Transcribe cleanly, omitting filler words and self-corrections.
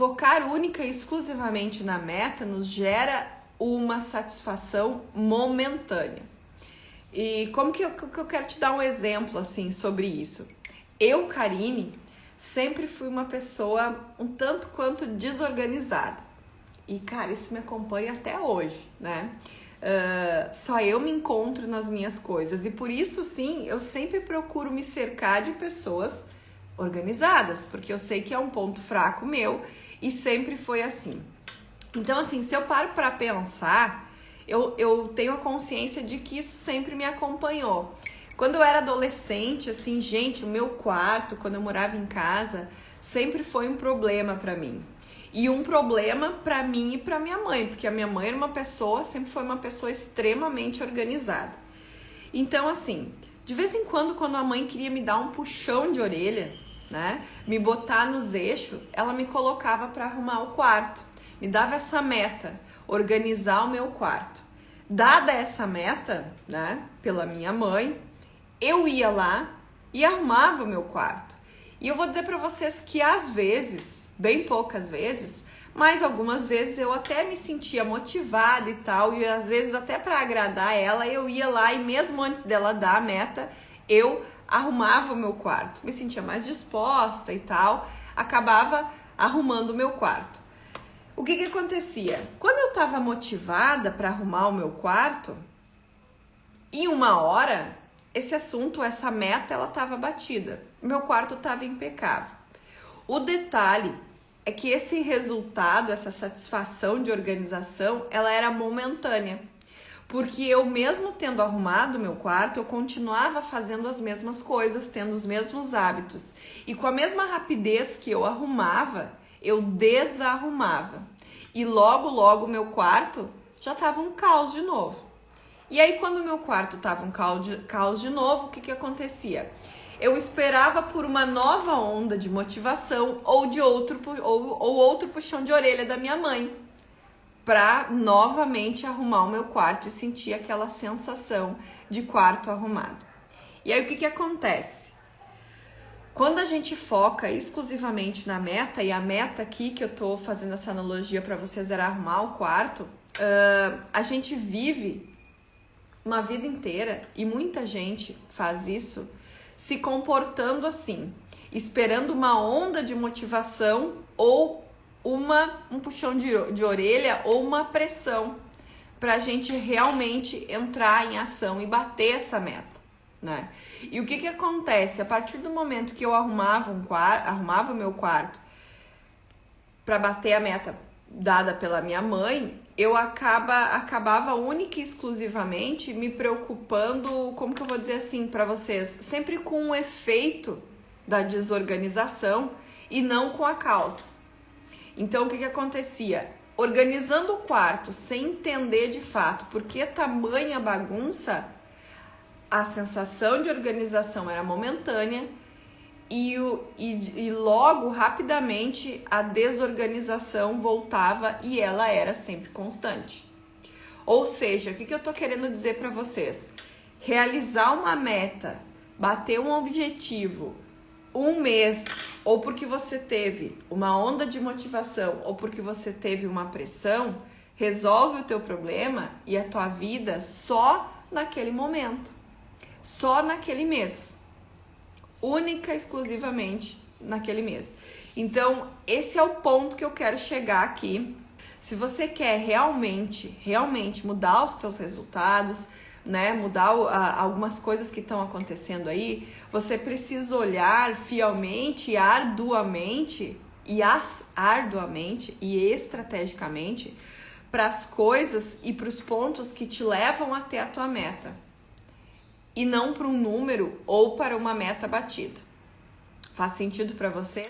focar única e exclusivamente na meta nos gera uma satisfação momentânea. E como que eu quero te dar um exemplo assim sobre isso? Eu, Karine, sempre fui uma pessoa um tanto quanto desorganizada. E, cara, isso me acompanha até hoje, né? Só eu me encontro nas minhas coisas. E por isso, sim, eu sempre procuro me cercar de pessoas organizadas, porque eu sei que é um ponto fraco meu e sempre foi assim. Então, assim, se eu paro para pensar, eu tenho a consciência de que isso sempre me acompanhou. Quando eu era adolescente, assim, gente, o meu quarto, quando eu morava em casa, sempre foi um problema para mim. E um problema para mim e para minha mãe, porque a minha mãe era sempre foi uma pessoa extremamente organizada. Então, assim, de vez em quando a mãe queria me dar um puxão de orelha, né, me botar nos eixos, ela me colocava para arrumar o quarto. Me dava essa meta, organizar o meu quarto. Dada essa meta, né, pela minha mãe, eu ia lá e arrumava o meu quarto. E eu vou dizer para vocês que às vezes, bem poucas vezes, mas algumas vezes eu até me sentia motivada e tal, e às vezes até para agradar ela, eu ia lá e mesmo antes dela dar a meta, eu arrumava o meu quarto. Me sentia mais disposta e tal, acabava arrumando o meu quarto. O que acontecia? Quando eu estava motivada para arrumar o meu quarto, em uma hora, esse assunto, essa meta, ela estava batida. Meu quarto estava impecável. O detalhe é que esse resultado, essa satisfação de organização, ela era momentânea. Porque eu mesmo tendo arrumado meu quarto, eu continuava fazendo as mesmas coisas, tendo os mesmos hábitos. E com a mesma rapidez que eu arrumava, eu desarrumava. E logo meu quarto já estava um caos de novo. E aí quando o meu quarto estava um caos de novo, o que acontecia? Eu esperava por uma nova onda de motivação ou outro puxão de orelha da minha mãe para novamente arrumar o meu quarto e sentir aquela sensação de quarto arrumado. E aí o que acontece? Quando a gente foca exclusivamente na meta, e a meta aqui que eu tô fazendo essa analogia para vocês era arrumar o quarto, a gente vive uma vida inteira, e muita gente faz isso, se comportando assim, esperando uma onda de motivação ou um puxão de orelha ou uma pressão para a gente realmente entrar em ação e bater essa meta, né? E o que acontece? A partir do momento que eu arrumava o meu quarto para bater a meta dada pela minha mãe, eu acabava única e exclusivamente me preocupando, como que eu vou dizer assim para vocês, sempre com o efeito da desorganização e não com a causa. Então, o que acontecia? Organizando o quarto sem entender de fato por que tamanha bagunça, a sensação de organização era momentânea e logo, rapidamente, a desorganização voltava e ela era sempre constante. Ou seja, o que eu tô querendo dizer para vocês? Realizar uma meta, bater um objetivo, um mês, ou porque você teve uma onda de motivação, ou porque você teve uma pressão, resolve o teu problema e a tua vida só naquele momento, só naquele mês, única e exclusivamente naquele mês. Então, esse é o ponto que eu quero chegar aqui. Se você quer realmente mudar os teus resultados, né, mudar algumas coisas que estão acontecendo aí, você precisa olhar fielmente, arduamente e estrategicamente para as coisas e para os pontos que te levam até a tua meta e não para um número ou para uma meta batida. Faz sentido para você?